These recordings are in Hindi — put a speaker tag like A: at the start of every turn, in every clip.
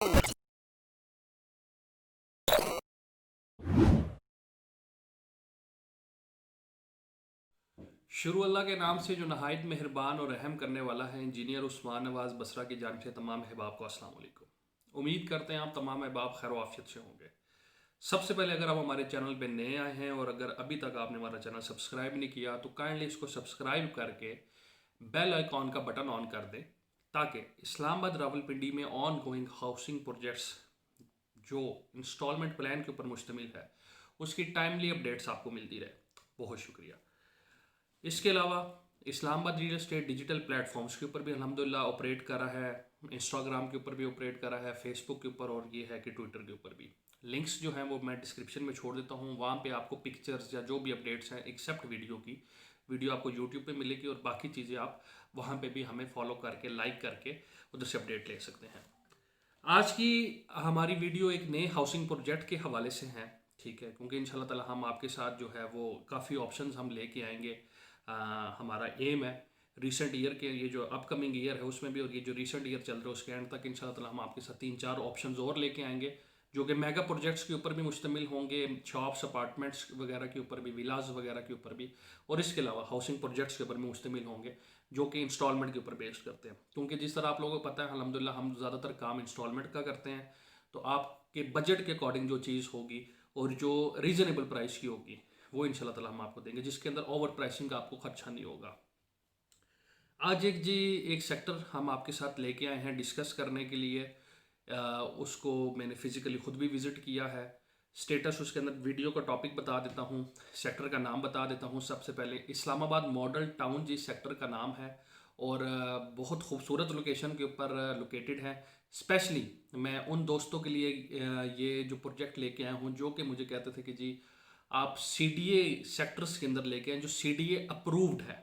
A: शुरू अल्लाह के नाम से जो नहायत मेहरबान और रहम करने वाला है। इंजीनियर उस्मान नवाज़ बसरा की जानिब से तमाम अहबाब को अस्सलाम वालेकुम। उम्मीद करते हैं आप तमाम अहबाब खैर आफियत से होंगे। सबसे पहले अगर आप हमारे चैनल पर नए आए हैं और अगर अभी तक आपने हमारा चैनल सब्सक्राइब नहीं किया तो काइंडली इसको सब्सक्राइब करके बेल आइकॉन का बटन ऑन कर दें, ताकि इस्लामाबाद रावलपिंडी में ऑन गोइंग हाउसिंग प्रोजेक्ट्स जो इंस्टॉलमेंट प्लान के ऊपर मुश्तमिल है उसकी टाइमली अपडेट्स आपको मिलती रहे। बहुत शुक्रिया। इसके अलावा Islamabad real estate digital platforms के ऊपर भी अल्हम्दुलिल्लाह ऑपरेट कर रहा है, इंस्टाग्राम के ऊपर भी ऑपरेट कर रहा है, फेसबुक के ऊपर और ये है कि ट्विटर के ऊपर भी। लिंक्स जो हैं वो मैं डिस्क्रिप्शन में छोड़ देता हूँ। वहाँ पे आपको पिक्चर्स या जो भी अपडेट्स हैं एक्सेप्ट वीडियो की, वीडियो आपको यूट्यूब पे मिलेगी और बाकी चीज़ें आप वहाँ पे भी हमें फॉलो करके लाइक करके उधर से अपडेट ले सकते हैं। आज की हमारी वीडियो एक नए हाउसिंग प्रोजेक्ट के हवाले से है, ठीक है, क्योंकि इंशाल्लाह ताला हम आपके साथ जो है वो काफ़ी ऑप्शंस हम लेके आएंगे। हमारा एम है रिसेंट ईयर के, ये जो अपकमिंग ईयर है उसमें भी और ये जो रिसेंट ईयर चल रहा है उसके एंड तक इंशाल्लाह ताला हम आपके साथ 3-4 ऑप्शंस और लेके आएंगे जो कि मेगा प्रोजेक्ट्स के ऊपर भी मुश्तमिल होंगे, शॉप्स अपार्टमेंट्स वगैरह के ऊपर भी, विलाज वगैरह के ऊपर भी, और इसके अलावा हाउसिंग प्रोजेक्ट्स के ऊपर भी मुश्तमिल होंगे जो कि इंस्टॉलमेंट के ऊपर बेस्ड करते हैं। क्योंकि जिस तरह आप लोगों को पता है अल्हम्दुलिल्लाह हम ज़्यादातर काम इंस्टॉलमेंट का करते हैं, तो आपके बजट के अकॉर्डिंग जो चीज़ होगी और जो रीज़नेबल प्राइस की होगी वो इंशाल्लाह ताला हम आपको देंगे, जिसके अंदर ओवर प्राइसिंग का आपको खर्चा नहीं होगा। आज एक सेक्टर हम आपके साथ लेके आए हैं डिस्कस करने के लिए। उसको मैंने फिज़िकली ख़ुद भी विज़िट किया है। स्टेटस उसके अंदर वीडियो का टॉपिक बता देता हूँ, सेक्टर का नाम बता देता हूँ। सबसे पहले इस्लामाबाद मॉडल टाउन जिस सेक्टर का नाम है और बहुत खूबसूरत लोकेशन के ऊपर लोकेटेड है। स्पेशली मैं उन दोस्तों के लिए ये जो प्रोजेक्ट लेके आया हूँ जो कि मुझे कहते थे कि जी आप सीडीए सेक्टर्स के अंदर लेके आए जो सीडीए अप्रूव्ड है।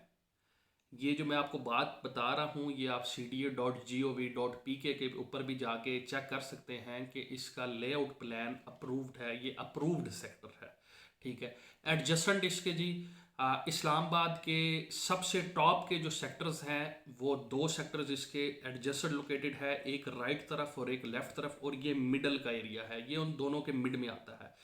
A: ये जो मैं आपको बात बता रहा हूँ ये आप cda.gov.pk के ऊपर भी जाके चेक कर सकते हैं कि इसका लेआउट प्लान अप्रूव्ड है, ये अप्रूव्ड सेक्टर है, ठीक है। एडजेसेंट इसके जी इस्लामाबाद के सबसे टॉप के जो सेक्टर्स हैं वो दो सेक्टर्स इसके एडजेसेंट लोकेटेड है, एक राइट तरफ और एक लेफ्ट तरफ, और ये मिडल का एरिया है, ये उन दोनों के मिड में आता है।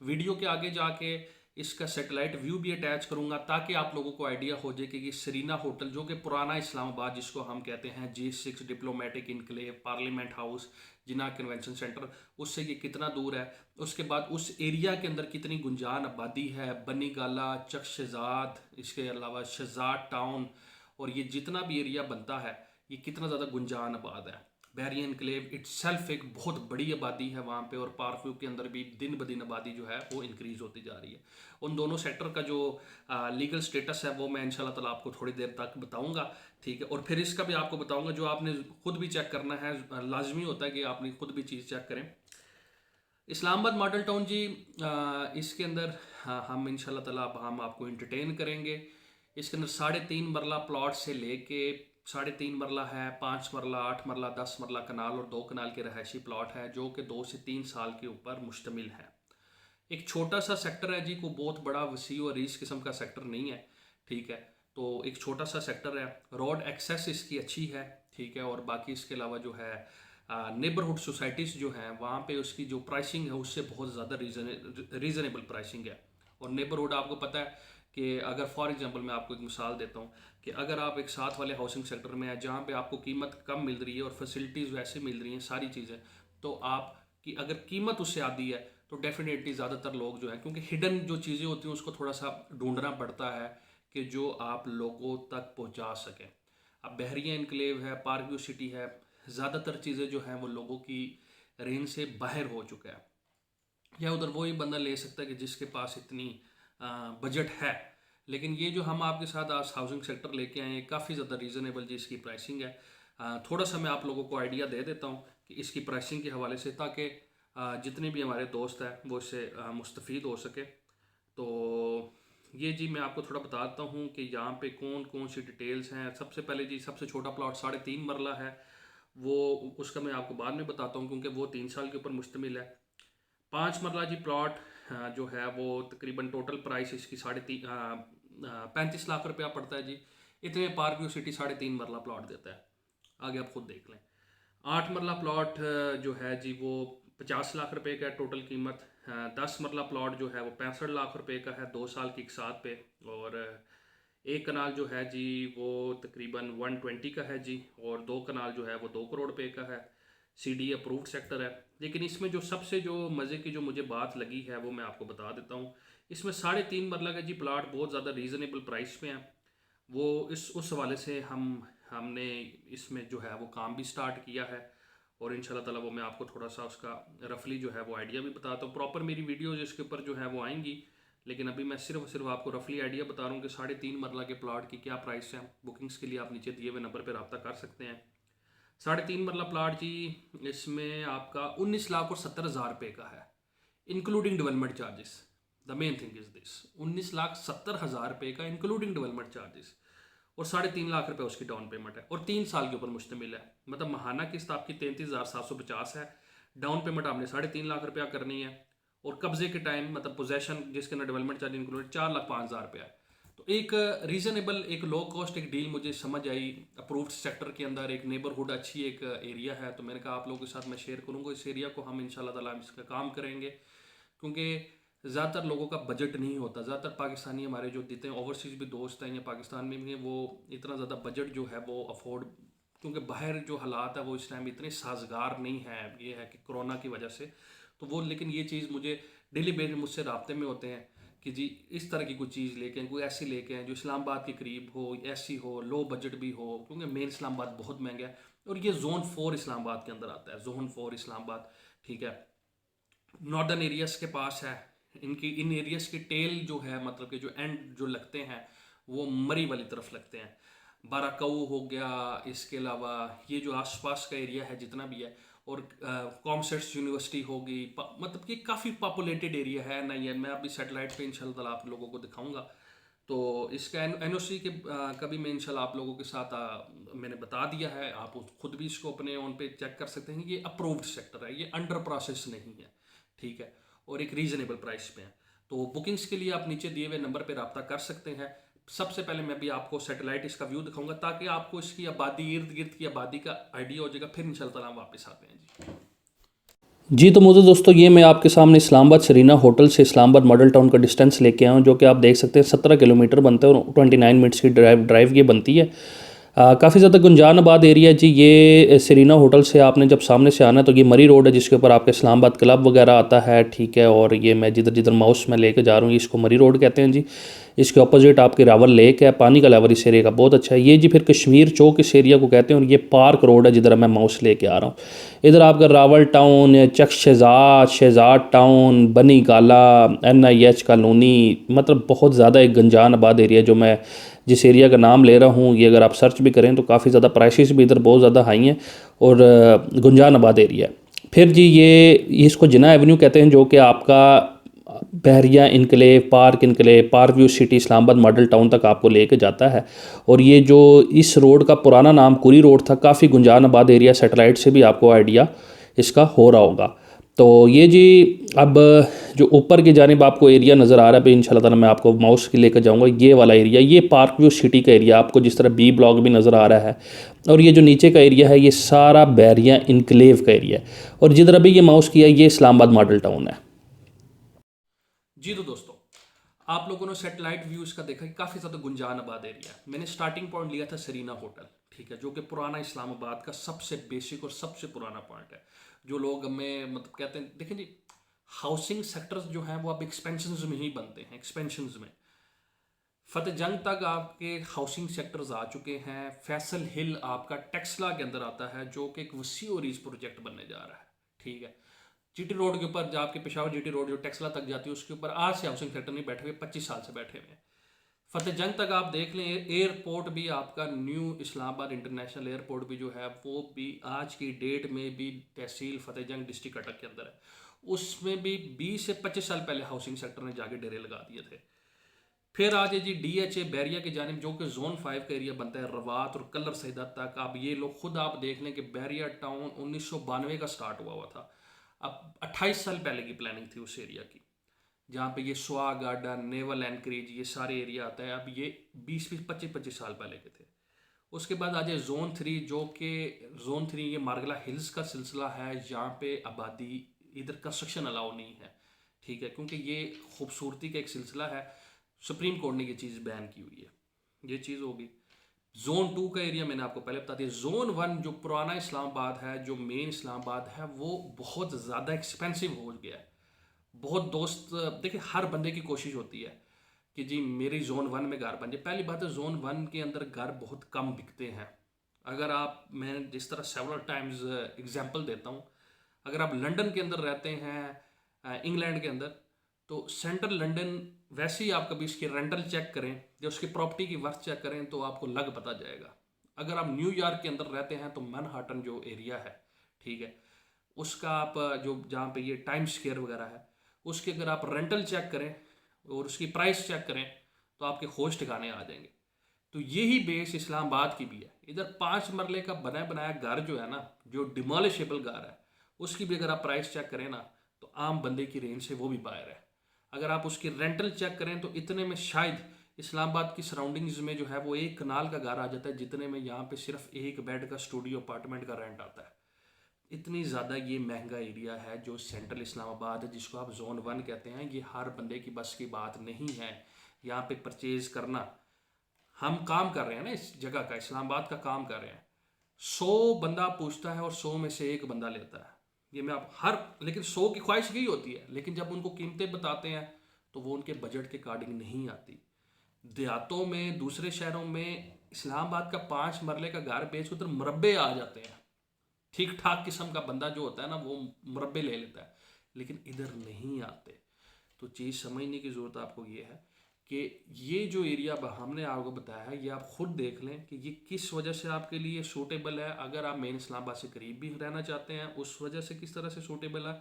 A: वीडियो के आगे जाके इसका सैटेलाइट व्यू भी अटैच करूंगा ताकि आप लोगों को आइडिया हो जाए कि ये सरीना होटल जो कि पुराना इस्लामाबाद जिसको हम कहते हैं G6 diplomatic enclave, parliament house, Jinnah convention centre, उससे ये कितना दूर है। उसके बाद उस एरिया के अंदर कितनी गुंजान आबादी है, बनी गाला, चक शहजाद, इसके अलावा शहजाद टाउन, और ये जितना भी एरिया बनता है ये कितना ज़्यादा गुंजान आबाद है। बैरियन इनक्लेव इट्सेल्फ एक बहुत बड़ी आबादी है वहाँ पे, और पार्क व्यू के अंदर भी दिन ब दिन आबादी जो है वो इंक्रीज़ होती जा रही है। उन दोनों सेक्टर का जो लीगल स्टेटस है वो मैं इंशाल्लाह ताला आपको थोड़ी देर तक बताऊंगा, ठीक है। और फिर इसका भी आपको बताऊंगा जो आपने खुद भी चेक करना है, लाजमी होता है कि आपने खुद भी चीज़ चेक करें। इस्लामाबाद मॉडल टाउन जी इसके अंदर हम इंशाल्लाह ताला हम आपको इंटरटेन करेंगे। इसके अंदर 3.5 मरला प्लॉट से लेके 3.5 मरला है, 5 मरला, 8 मरला, 10 मरला कनाल और 2 कनाल के रहायशी प्लॉट है जो कि 2 से 3 साल के ऊपर मुश्तमिल है। एक छोटा सा सेक्टर है जी, को बहुत बड़ा वसी और इस किस्म का सेक्टर नहीं है, ठीक है। तो एक छोटा सा सेक्टर है, रोड एक्सेस इसकी अच्छी है, ठीक है। और बाकी इसके अलावा जो है नेबरहुड सोसाइटीज़ जो हैं वहाँ पे उसकी जो प्राइसिंग है उससे बहुत ज़्यादा रीज़नेबल प्राइसिंग है। और नेबरहुड आपको पता है कि अगर फॉर एग्जांपल मैं आपको एक मिसाल देता हूँ कि अगर आप एक साथ वाले हाउसिंग सेक्टर में हैं जहाँ पे आपको कीमत कम मिल रही है और फैसिलिटीज़ वैसे मिल रही हैं सारी चीज़ें, तो आपकी अगर कीमत उससे आधी है तो डेफिनेटली ज़्यादातर लोग जो हैं, क्योंकि हिडन जो चीज़ें होती हैं उसको थोड़ा सा ढूंढना पड़ता है कि जो आप लोगों तक पहुँचा सकें। अब बहरिया इनक्लेव है, पार्क व्यू सिटी है, ज़्यादातर चीज़ें जो हैं वो लोगों की रेंज से बाहर हो चुका है, या उधर वही बंदा ले सकता है कि जिसके पास इतनी बजट है। लेकिन ये जो हम आपके साथ आज हाउसिंग सेक्टर लेके आए हैं काफ़ी ज़्यादा रीज़नेबल जी इसकी प्राइसिंग है। थोड़ा सा मैं आप लोगों को आइडिया दे देता हूँ कि इसकी प्राइसिंग के हवाले से, ताकि जितने भी हमारे दोस्त हैं वो इससे मुस्तफ़ीद हो सके। तो ये जी मैं आपको थोड़ा बताता हूँ कि यहाँ पे कौन कौन सी डिटेल्स हैं। सबसे पहले जी सबसे छोटा प्लॉट 3.5 मरला है, वो उसका मैं आपको बाद में बताता हूँ क्योंकि वो 3 साल के ऊपर मुश्तमिल है। 5 मरला जी प्लॉट जो है वो तकरीबन टोटल प्राइस इसकी 35 लाख रुपया पड़ता है जी। इतने पार्क व्यू सिटी 3.5 मरला प्लॉट देता है, आगे आप खुद देख लें। 8 मरला प्लॉट जो है जी वो 50 लाख रुपए का है टोटल कीमत। 10 मरला प्लॉट जो है वो 65 लाख रुपए का है 2 साल की इकसात पे। और एक कनाल जो है जी वो तकरीबन 120 का है जी। और 2 कनाल जो है वो 2 करोड़ रुपए का है। सीडी अप्रूव्ड सेक्टर है। लेकिन इसमें जो सबसे जो मज़े की जो मुझे बात लगी है वो मैं आपको बता देता हूँ। इसमें 3.5 मरला का जी प्लाट बहुत ज़्यादा रीज़नेबल प्राइस पे है। वो इस उस हवाले से हमने इसमें जो है वो काम भी स्टार्ट किया है। और इंशाल्लाह ताला वो मैं आपको थोड़ा सा उसका रफली जो है वो आइडिया भी बताता हूँ। प्रॉपर मेरी वीडियोज इसके ऊपर जो है वो आएंगी, लेकिन अभी मैं सिर्फ आपको रफली आइडिया बता रहा हूँ कि 3.5 मरला के प्लाट की क्या प्राइस है। बुकिंग्स के लिए आप नीचे दिए हुए नंबर पर रब्ता कर सकते हैं। 3.5 मरला प्लाट जी, इसमें आपका 19,70,70,000 रुपये का है, including development charges. The main thing is this, 19,70,000 रुपये का इंक्लूडिंग डेवलपमेंट चार्जेस। और 3.5 लाख रुपए उसकी डाउन पेमेंट है और 3 साल के ऊपर मुश्तमिल है। मतलब महाना किस्त आपकी 33,750 है। डाउन पेमेंट आपने 3.5 लाख रुपया करनी है। और कब्जे के टाइम मतलब पोजेशन जिसके अंदर डेवलपमेंट चार्ज इंक्लूडेड 4,05,000 रुपया है। तो एक रीजनेबल एक लो कॉस्ट एक डील मुझे समझ आई। अप्रूव्ड सेक्टर के अंदर एक नेबरहुड अच्छी एक एरिया है, तो मैंने कहा आप लोगों के साथ मैं शेयर करूँगा इस एरिया को। हम इंशाल्लाह ताला इसका काम करेंगे, क्योंकि ज़्यादातर लोगों का बजट नहीं होता। ज़्यादातर पाकिस्तानी हमारे जो देते हैं, ओवरसीज़ भी दोस्त हैं या पाकिस्तान में भी हैं, वो इतना ज़्यादा बजट जो है वो अफोर्ड, क्योंकि बाहर जो हालात है वो इस टाइम इतने साजगार नहीं है। ये है कि कोरोना की वजह से तो वो, लेकिन ये चीज़ मुझे डेली बेसिस मुझसे रब्ते में होते हैं कि जी इस तरह की कोई चीज़ लेके आएं, कोई ऐसी लेके आएं जो इस्लामाबाद के करीब हो, ऐसी हो, लो बजट भी हो, क्योंकि मेन इस्लामाबाद बहुत महंगा है। और ये जोन 4 इस्लामाबाद के अंदर आता है, जोन 4 इस्लामाबाद, ठीक है। नॉर्दर्न एरियाज के पास है। इनकी इन एरियाज के टेल जो है, मतलब कि जो एंड जो लगते हैं वो मरी वाली तरफ लगते हैं। बाराकऊ हो गया, इसके अलावा ये जो आसपास का एरिया है जितना भी है, और कॉमर्स यूनिवर्सिटी होगी, मतलब कि काफ़ी पॉपुलेटेड एरिया है ना ये। मैं अभी सैटेलाइट पे इंशाल्लाह ताला आप लोगों को दिखाऊंगा। तो इसका एनओसी के कभी मैं इंशाल्लाह आप लोगों के साथ मैंने बता दिया है। आप खुद भी इसको अपने ऑन पे चेक कर सकते हैं। ये अप्रूव्ड सेक्टर है, ये अंडर प्रोसेस नहीं है, ठीक है। और एक रीजनेबल प्राइस पे है। तो बुकिंग्स के लिए आप नीचे दिए हुए नंबर पे रब्ता कर सकते हैं। सबसे पहले मैं भी आपको सैटेलाइट इसका व्यू दिखाऊंगा, ताकि आपको इसकी आबादी, इर्द गिर्द की आबादी का आइडिया हो जाएगा। फिर इंशाल्लाह ताला हम वापस आते हैं जी।
B: जी तो मुझे दोस्तों ये मैं आपके सामने इस्लामाबाद सरीना होटल से इस्लामाबाद मॉडल टाउन का डिस्टेंस लेके आया हूँ, जो कि आप देख सकते हैं 17 किलोमीटर बनता है और 29 मिनट्स की ड्राइव ये बनती है। काफ़ी ज़्यादा गुंजान आबाद एरिया है जी। ये सरीना होटल से आपने जब सामने से आना है तो ये मरी रोड है, जिसके ऊपर आपके इस्लामाबाद क्लब वगैरह आता है, ठीक है। और ये मैं जिधर जिधर माउस में लेके जा रहा हूँ इसको मरी रोड कहते हैं जी। इसके अपोजिट आपके रावल लेक है, पानी का लेवल इस एरिया का बहुत अच्छा है। ये जी फिर कश्मीर चौक इस एरिया को कहते हैं, और ये पार्क रोड है जिधर मैं माउस लेके आ रहा हूँ। इधर आपका रावल टाउन, चक शहजाद, शहजाद टाउन, बनी गाला, NIH कॉलोनी, मतलब बहुत ज़्यादा एक गंजान आबाद एरिया जो मैं जिस एरिया का नाम ले रहा हूँ। ये अगर आप सर्च भी करें तो काफ़ी ज़्यादा प्राइसेस भी इधर बहुत ज़्यादा हाई हैं और गुंजान आबाद एरिया है। फिर जी ये इसको जिना एवेन्यू कहते हैं, जो कि आपका Bahria enclave, park view city, Islamabad model town तक आपको लेके जाता है। और ये जो इस रोड का पुराना नाम कुरी रोड था, काफ़ी गुंजान आबाद एरिया, सैटेलाइट से भी आपको आइडिया इसका हो रहा होगा। तो ये जी अब जो ऊपर की जानिब आपको एरिया नज़र आ रहा है, भाई इंशाल्लाह ताला मैं आपको माउस की लेकर जाऊंगा। ये वाला एरिया, ये पार्क व्यू सिटी का एरिया, आपको जिस तरह बी ब्लॉक भी नज़र आ रहा है। और ये जो नीचे का एरिया है ये सारा बहरिया इनकलेव का एरिया है। और जिधर अभी ये माउस किया ये इस्लामाबाद मॉडल टाउन है।
A: जी तो दोस्तों, आप लोगों ने सैटेलाइट व्यूज का देखा कि काफ़ी ज़्यादा गुंजान आबाद एरिया है। मैंने स्टार्टिंग पॉइंट लिया था सरीना होटल, ठीक है, जो कि पुराना इस्लामाबाद का सबसे बेसिक और सबसे पुराना पॉइंट है। जो लोग हमें मतलब कहते हैं, देखें जी, हाउसिंग सेक्टर्स जो हैं वो अब एक्सपेंशन में ही बनते हैं। एक्सपेंशन में फतेह जंग तक आपके हाउसिंग सेक्टर्स आ चुके हैं। फैसल हिल आपका टेक्सला के अंदर आता है, जो कि एक वसी और रीज प्रोजेक्ट बनने जा रहा है, ठीक है। GT रोड के ऊपर, जो आपके पेशावर GT रोड जो टेक्सला तक जाती है, उसके ऊपर आज से हाउसिंग सेक्टर नहीं बैठे हुए, 25 साल से बैठे हुए हैं। फतेह जंग तक आप देख लें, एयरपोर्ट भी आपका न्यू इस्लामाबाद इंटरनेशनल एयरपोर्ट भी जो है वो भी आज की डेट में भी तहसील फतेह जंग डिस्ट्रिक्ट अटक के अंदर है। उसमें भी 20 से 25 साल पहले हाउसिंग सेक्टर ने जाके डेरे लगा दिए थे। फिर आ जाए जी DHA बैरिया की जानिब, जो कि जोन 5 का एरिया बनता है, रवात और कलर सैदा तक। अब ये लोग खुद आप देख लें कि बैरिया टाउन 1992 का स्टार्ट हुआ था। अब 28 साल पहले की प्लानिंग थी उस एरिया की, जहाँ पे ये स्वा गार्डन, नेवल एनकरेज, ये सारे एरिया आता है। अब ये 20-25 साल पहले के थे। उसके बाद आ जाए जोन 3, जो कि जोन 3 ये मार्गला हिल्स का सिलसिला है। यहाँ पे आबादी, इधर कंस्ट्रक्शन अलाउ नहीं है, ठीक है, क्योंकि ये खूबसूरती का एक सिलसिला है। सुप्रीम कोर्ट ने ये चीज़ बैन की हुई है, ये चीज़ होगी। जोन 2 का एरिया मैंने आपको पहले बता दिया। जोन 1 जो पुराना इस्लामाबाद है, जो मेन इस्लामाबाद है, वो बहुत ज़्यादा एक्सपेंसिव हो गया है। बहुत दोस्त, देखिए हर बंदे की कोशिश होती है कि जी मेरी जोन 1 में घर बन जाए। पहली बात है, जोन 1 के अंदर घर बहुत कम बिकते हैं। अगर आप, मैं जिस तरह सेवरल टाइम्स एग्जांपल देता हूँ, अगर आप लंदन के अंदर रहते हैं, इंग्लैंड के अंदर, तो सेंट्रल लंदन, वैसे ही आप कभी उसकी रेंटल चेक करें या उसकी प्रॉपर्टी की वर्थ चेक करें तो आपको लग पता जाएगा। अगर आप न्यूयॉर्क के अंदर रहते हैं तो मैनहट्टन जो एरिया है, ठीक है, उसका आप जो जहाँ पे ये टाइम स्क्वायर वगैरह है, उसके अगर आप रेंटल चेक करें और उसकी प्राइस चेक करें तो आपके होश ठिकाने आ जाएंगे। तो यही बेस इस्लामाबाद की भी है। इधर 5 मरले का बना बनाया घर जो है ना, जो डिमोलिशेबल घर है, उसकी भी अगर आप प्राइस चेक करें ना तो आम बंदे की रेंज से वो भी बाहर है। अगर आप उसकी रेंटल चेक करें तो इतने में शायद इस्लामाबाद की सराउंडिंग्स में जो है वो एक कनाल का घर आ जाता है, जितने में यहाँ पे सिर्फ एक बेड का स्टूडियो अपार्टमेंट का रेंट आता है। इतनी ज़्यादा ये महंगा एरिया है जो सेंट्रल इस्लामाबाद है, जिसको आप जोन 1 कहते हैं। ये हर बंदे की बस की बात नहीं है यहाँ पे परचेज करना। हम काम कर रहे हैं ना इस जगह का, इस्लामाबाद का काम कर रहे हैं। 100 बंदा पूछता है और 100 में से एक बंदा लेता है। ये मैं आप हर, लेकिन 100 की ख्वाहिश यही होती है, लेकिन जब उनको कीमतें बताते हैं तो वो उनके बजट के अकॉर्डिंग नहीं आती। देहातों में, दूसरे शहरों में इस्लामाबाद का 5 मरले का घर बेच उधर मुरब्बे आ जाते हैं। ठीक ठाक किस्म का बंदा जो होता है ना, वो मुरब्बे ले लेता है, लेकिन इधर नहीं आते। तो चीज़ समझने की ज़रूरत आपको ये है कि ये जो एरिया हमने आपको बताया है, ये आप खुद देख लें कि ये किस वजह से आपके लिए सूटेबल है। अगर आप मेन इस्लामाबाद से करीब भी रहना चाहते हैं, उस वजह से किस तरह से सूटेबल है।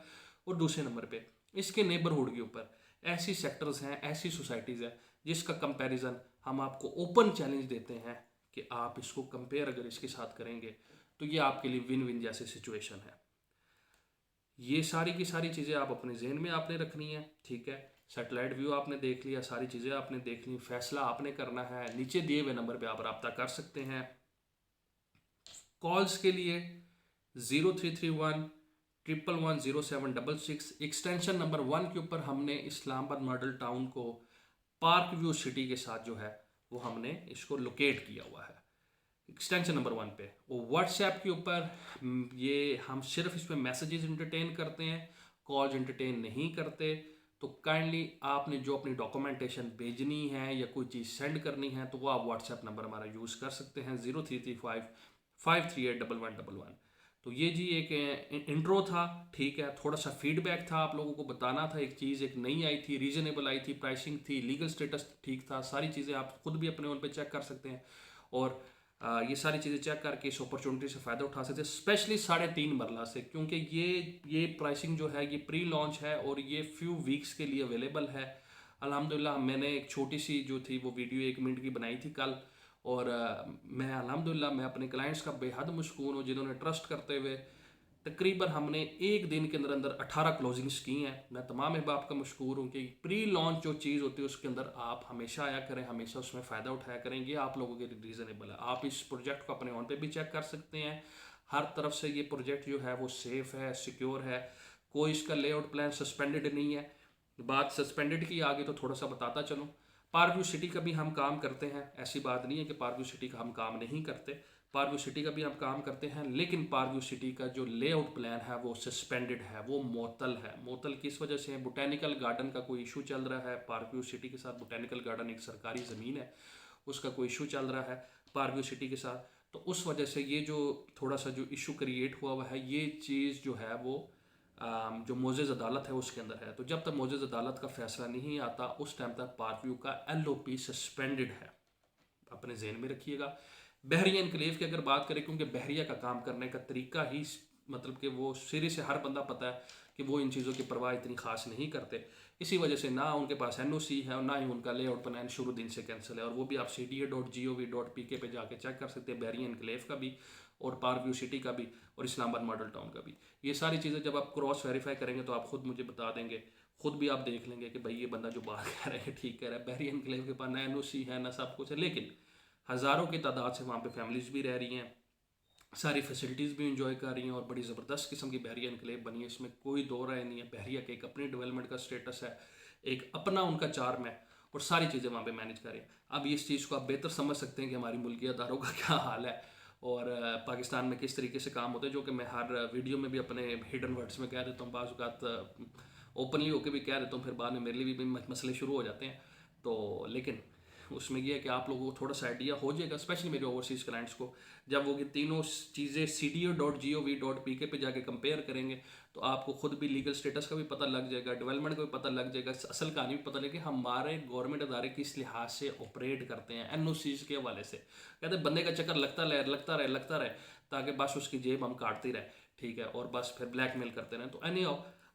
A: और दूसरे नंबर पे इसके नेबरहुड के ऊपर ऐसी सेक्टर्स हैं, ऐसी सोसाइटीज़ हैं जिसका कंपैरिजन हम आपको ओपन चैलेंज देते हैं कि आप इसको कंपेयर अगर इसके साथ करेंगे तो ये आपके लिए विन विन जैसी सिचुएशन है। ये सारी की सारी चीज़ें आप अपने जहन में आपने रखनी है, ठीक है। सैटेलाइट व्यू आपने देख लिया, सारी चीज़ें आपने देख ली, फैसला आपने करना है। नीचे दिए हुए नंबर पे आप रब्ता कर सकते हैं। कॉल्स के लिए 0331 1110766, एक्सटेंशन नंबर 1 के ऊपर हमने इस्लामाबाद मॉडल टाउन को पार्क व्यू सिटी के साथ जो है वो हमने इसको लोकेट किया हुआ है एक्सटेंशन नंबर 1 पे। और व्हाट्सएप के ऊपर ये हम सिर्फ इसमें मैसेजेस इंटरटेन करते हैं, कॉल्स इंटरटेन नहीं करते। तो काइंडली आपने जो अपनी डॉक्यूमेंटेशन भेजनी है या कोई चीज़ सेंड करनी है तो वो आप व्हाट्सएप नंबर हमारा यूज़ कर सकते हैं 0335 538 1111। तो ये जी एक इंट्रो था, ठीक है। थोड़ा सा फीडबैक था, आप लोगों को बताना था। एक चीज़ एक नई आई थी, रीजनेबल आई थी, प्राइसिंग थी, लीगल स्टेटस ठीक था, सारी चीज़ें आप खुद भी अपने ओन पे चेक कर सकते हैं। और ये सारी चीज़ें चेक करके इस अपॉर्चुनिटी से फ़ायदा उठा सकते हैं, स्पेशली 3.5 मरला से, क्योंकि ये प्राइसिंग जो है ये प्री लॉन्च है और ये फ्यू वीक्स के लिए अवेलेबल है। अल्हम्दुलिल्लाह मैंने एक छोटी सी जो थी वो वीडियो 1 मिनट की बनाई थी कल, और मैं अल्हम्दुलिल्लाह मैं अपने क्लाइंट्स का बेहद मशकूर हूँ जिन्होंने ट्रस्ट करते हुए तकरीबन हमने एक दिन के अंदर अंदर 18 क्लोजिंग्स की हैं। मैं तमाम अहबाब का मशकूर हूँ कि प्री लॉन्च जो चीज़ होती है उसके अंदर आप हमेशा आया करें, हमेशा उसमें फ़ायदा उठाया करें। ये आप लोगों के लिए रीज़नेबल है। आप इस प्रोजेक्ट को अपने ऑन पे भी चेक कर सकते हैं। हर तरफ से ये प्रोजेक्ट जो है वो सेफ़ है, सिक्योर है, कोई इसका लेआउट प्लान सस्पेंडेड नहीं है। बात सस्पेंडेड की आगे तो थोड़ा सा बताता चलूँ। पार्कव्यू सिटी का भी हम काम करते हैं, ऐसी बात नहीं है कि पार्कव्यू सिटी का हम काम नहीं करते। पार्कव्यू सिटी का भी हम काम करते हैं, लेकिन पार्कव्यू सिटी का जो लेआउट प्लान है वो सस्पेंडेड है, वो मुअत्तल है। मुअत्तल किस वजह से है? बोटेनिकल गार्डन का कोई इशू चल रहा है पार्कव्यू सिटी के साथ। बोटेनिकल गार्डन एक सरकारी ज़मीन है, उसका कोई इशू चल रहा है पार्कव्यू सिटी के साथ, तो उस वजह से ये जो थोड़ा सा जो इशू क्रिएट हुआ है, ये चीज़ जो है वो जो मोजेज़ अदालत है उसके अंदर है। तो जब तक मोजेज़ अदालत का फैसला नहीं आता उस टाइम तक पार्कव्यू का LOP सस्पेंडेड है, अपने जहन में रखिएगा। बहरिया इनक्लेव की अगर बात करें, क्योंकि बहरिया का काम करने का तरीका ही मतलब कि वो सिरे से हर बंदा पता है कि वो इन चीज़ों की परवाह इतनी खास नहीं करते। इसी वजह से ना उनके पास NOC है और ना ही उनका लेआउट प्लान शुरू दिन से कैंसिल है। और वो भी आप cda.gov.pk पे जाके चेक कर सकते हैं, बहरिया इनक्लेव का भी और पार्कव्यू सिटी का भी और इस्लामाबाद मॉडल टाउन का भी। ये सारी चीज़ें जब आप क्रॉस वेरीफाई करेंगे तो आप खुद मुझे बता देंगे, खुद भी आप देख लेंगे कि भाई ये बंदा जो बात कह रहा है ठीक कह रहा है। बहरिया इनक्लेव के पास ना NOC है ना सब कुछ है, लेकिन हज़ारों की तादाद से वहाँ पे फैमिलीज़ भी रह रही हैं, सारी फैसिलिटीज़ भी इंजॉय कर रही हैं और बड़ी ज़बरदस्त किस्म की बहरिया इनकलेव बनी है। इसमें कोई दो राय नहीं है। बहरिया के एक अपनी डेवलपमेंट का स्टेटस है, एक अपना उनका चार्म है और सारी चीज़ें वहाँ पे मैनेज करें। अब इस चीज़ को आप बेहतर समझ सकते हैं कि हमारी मुल्की अदारों का क्या हाल है और पाकिस्तान में किस तरीके से काम होते हैं, जो कि मैं हर वीडियो में भी अपने हिडन वर्ड्स में कह देता हूँ, बाज़ औक़ात ओपनली होकर भी कह देता हूँ, फिर बाद में मेरे लिए भी मसले शुरू हो जाते हैं। तो लेकिन उसमें यह है कि आप लोगों को थोड़ा सा आइडिया हो जाएगा, स्पेशली मेरे ओवरसीज़ क्लाइंट्स को, जब वो ये तीनों चीज़ें cdo.gov.pk पे जाके कंपेयर करेंगे तो आपको खुद भी लीगल स्टेटस का भी पता लग जाएगा, डेवलपमेंट का भी पता लग जाएगा, असल कहानी भी पता लगेगी हमारे गवर्नमेंट अदारे किस लिहाज से ऑपरेट करते हैं NOCs के हवाले से। कहते हैं बंदे का चक्कर लगता रहे ताकि बस उसकी जेब हम काटती रहे, ठीक है, और बस फिर ब्लैकमेल करते रहें। तो एनी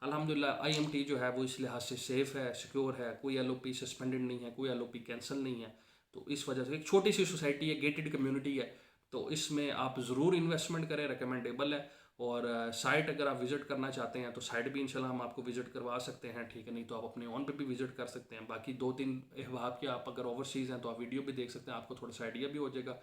A: अल्हम्दुलिल्लाह IMT जो है वो इस लिहाज से सेफ़ है, सिक्योर है, कोई LOP सस्पेंडेड नहीं है, कोई LOP कैंसिल नहीं है। तो इस वजह से एक छोटी सी सोसाइटी है, गेटेड कम्युनिटी है, तो इसमें आप ज़रूर इन्वेस्टमेंट करें, रिकमेंडेबल है। और साइट अगर आप विज़िट करना चाहते हैं तो साइट भी इंशाल्लाह हम आपको विज़िट करवा सकते हैं, ठीक है, नहीं तो आप अपने ऑन पे भी विज़िट कर सकते हैं। बाकी 2-3 अहबाब के आप अगर ओवरसीज़ हैं तो आप वीडियो भी देख सकते हैं, आपको थोड़ा सा आइडिया भी हो जाएगा।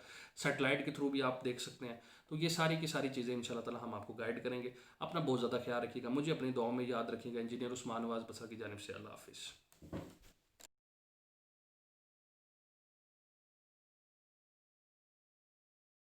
A: सैटेलाइट के थ्रू भी आप देख सकते हैं। तो ये सारी की सारी चीज़ें इंशाल्लाह ताला हम आपको गाइड करेंगे। अपना बहुत ज़्यादा ख्याल रखिएगा, मुझे अपनी दुआओं में याद रखिएगा। इंजीनियर उस्मान नवाज़ बसरा की जानिब से अल्लाह हाफ़िज़।